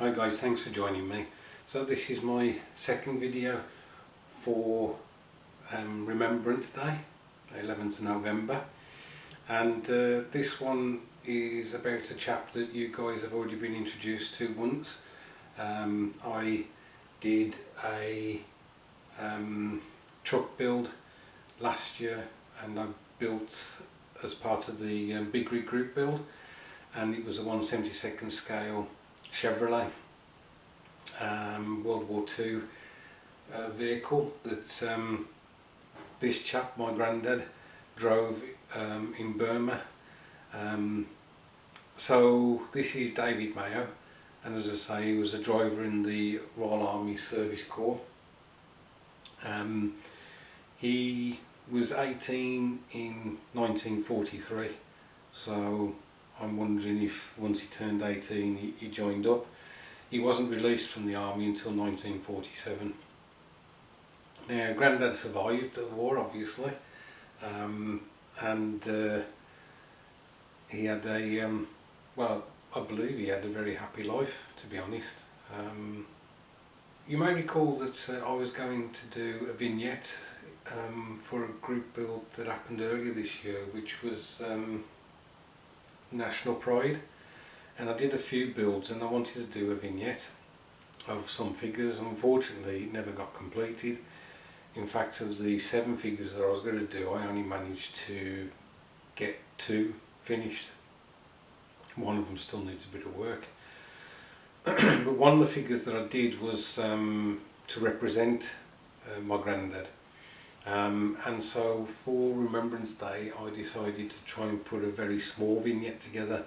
Hi guys, thanks for joining me. So this is my second video for Remembrance Day, 11th of November, and this one is about a chap that you guys have already been introduced to once. I did a truck build last year, and I built as part of the Big Rig group build, and it was a 1/72 scale Chevrolet World War II vehicle that this chap, my granddad, drove in Burma. So this is David Mayo, and as I say, he was a driver in the Royal Army Service Corps. He was 18 in 1943, so I'm wondering if once he turned 18 he joined up. He wasn't released from the army until 1947. Now, Grandad survived the war, obviously, and he had a, well, I believe he had a very happy life, to be honest. You may recall that I was going to do a vignette for a group build that happened earlier this year, which was National Pride, and I did a few builds and I wanted to do a vignette of some figures. Unfortunately, it never got completed. In fact, of the 7 figures that I was going to do, I only managed to get 2 finished. One of them still needs a bit of work. But one of the figures that I did was to represent my granddad. And so for Remembrance Day I decided to try and put a very small vignette together.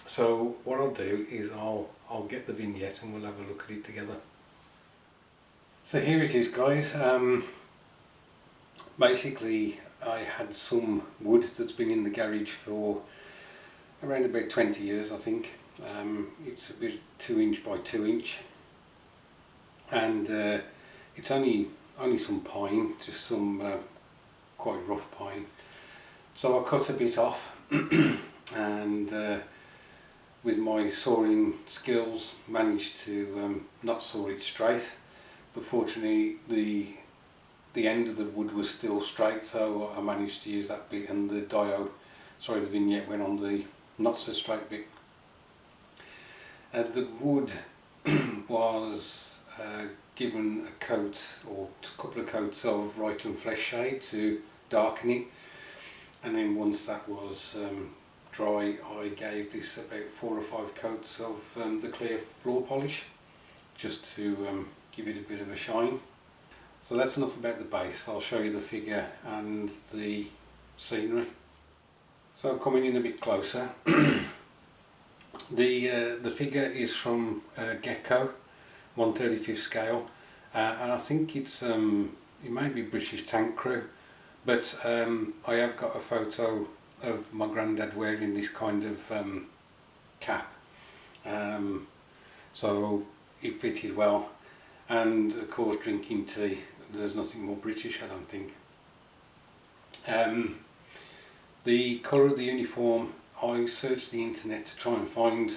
So what I'll do is I'll get the vignette and we'll have a look at it together. So here it is, guys. Basically I had some wood that's been in the garage for around about 20 years, I think. It's a bit 2" by 2", and it's only some pine, just some quite rough pine. So I cut a bit off and with my sawing skills managed to not saw it straight, but fortunately the end of the wood was still straight, so I managed to use that bit, and the the vignette went on the not so straight bit. The wood was given a coat or a couple of coats of Reichland flesh shade to darken it, and then once that was dry I gave this about 4 or 5 coats of the clear floor polish just to give it a bit of a shine. So that's enough about the base. I'll show you the figure and the scenery. So coming in a bit closer, the figure is from Gecko 1/35 scale, and I think it's it may be British Tank Crew, but I have got a photo of my granddad wearing this kind of cap, so it fitted well, and of course drinking tea. There's nothing more British, I don't think. The colour of the uniform, I searched the internet to try and find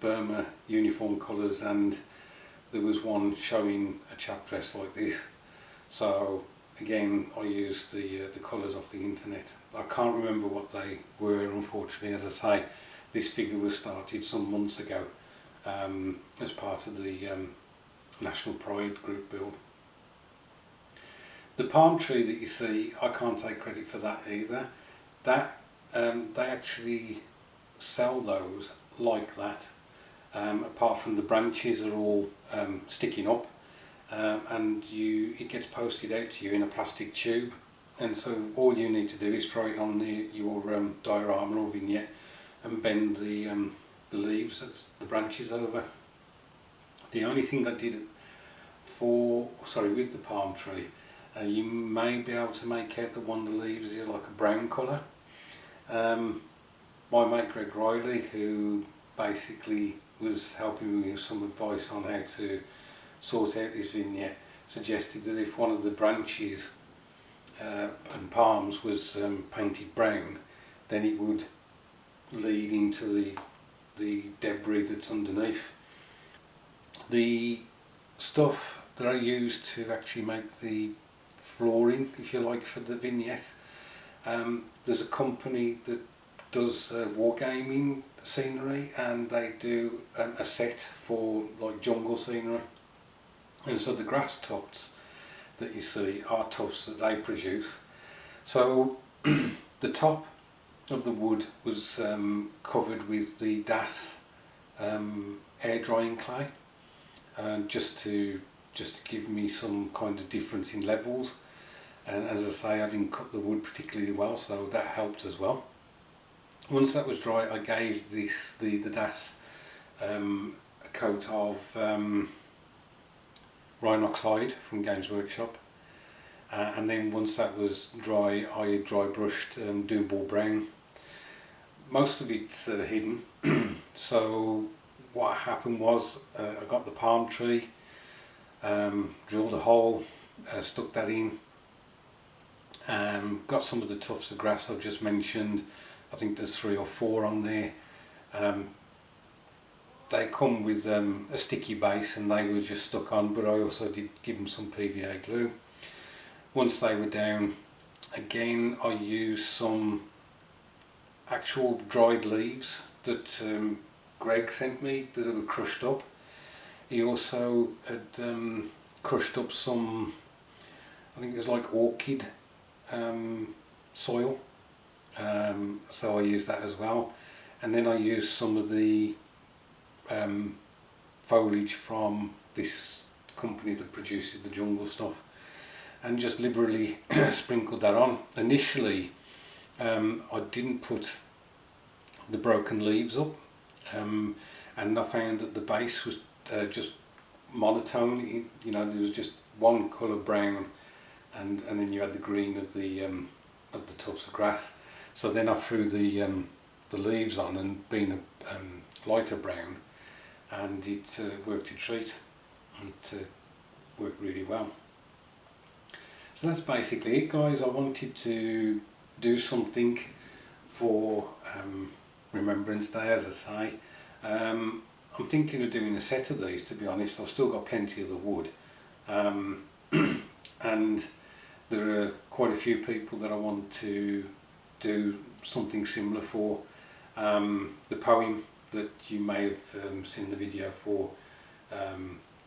Burma uniform colours, and there was one showing a chap dressed like this. So again, I used the colours off the internet. I can't remember what they were, unfortunately. As I say, this figure was started some months ago as part of the National Pride group build. The palm tree that you see, I can't take credit for that either. That they actually sell those like that. Apart from the branches are all sticking up, and it gets posted out to you in a plastic tube, and so all you need to do is throw it on your diorama or vignette and bend the leaves, the branches over. The only thing I did with the palm tree, you may be able to make out that one of the leaves is like a brown colour. My mate Greg Riley, who basically was helping me with some advice on how to sort out this vignette, suggested that if one of the branches and palms was painted brown, then it would lead into the the debris that's underneath. The stuff that I used to actually make the flooring, if you like, for the vignette, there's a company that does wargaming scenery, and they do a set for like jungle scenery, and so the grass tufts that you see are tufts that they produce. So the top of the wood was covered with the DAS air drying clay, just to give me some kind of difference in levels. And as I say, I didn't cut the wood particularly well, so that helped as well. Once that was dry, I gave the DAS a coat of Rhinox hide from Games Workshop, and then once that was dry, I dry brushed Doomball Brown. Most of it's hidden. So what happened was, I got the palm tree, drilled a hole, stuck that in, got some of the tufts of grass I've just mentioned. I think there's 3 or 4 on there. They come with a sticky base, and they were just stuck on, but I also did give them some PVA glue. Once they were down, again I used some actual dried leaves that Greg sent me that were crushed up. He also had crushed up some, I think it was like orchid soil, so I used that as well. And then I used some of the foliage from this company that produces the jungle stuff, and just liberally sprinkled that on. Initially I didn't put the broken leaves up, and I found that the base was just monotone. You know, there was just one colour brown, and then you had the green of the tufts of grass. So then I threw the leaves on, and being a lighter brown, and it worked a treat, and it worked really well. So that's basically it, guys. I wanted to do something for Remembrance Day, as I say. I'm thinking of doing a set of these, to be honest. I've still got plenty of the wood, and there are quite a few people that I want to do something similar for. The poem that you may have seen the video for,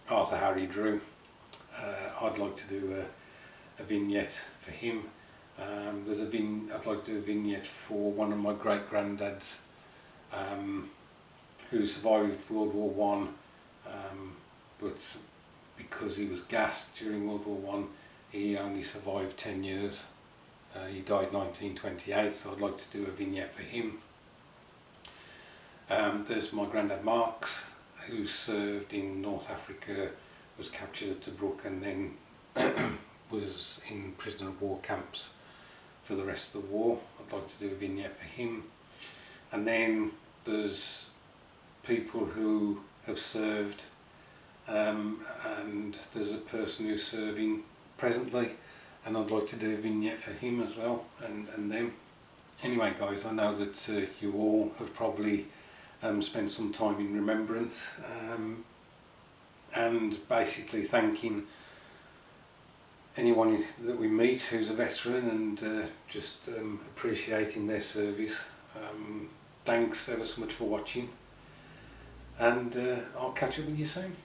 Arthur Harry Drew, I'd like to do a vignette for him. I'd like to do a vignette for one of my great granddads, who survived World War One, but because he was gassed during World War One, he only survived 10 years. He died 1928, so I'd like to do a vignette for him. There's my granddad Marx, who served in North Africa, was captured at Tobruk, and then was in prisoner of war camps for the rest of the war. I'd like to do a vignette for him. And then there's people who have served, and there's a person who's serving presently, and I'd like to do a vignette for him as well, and them. Anyway, guys, I know that you all have probably spent some time in remembrance, and basically thanking anyone that we meet who's a veteran, and just appreciating their service. Thanks ever so much for watching, and I'll catch up with you soon.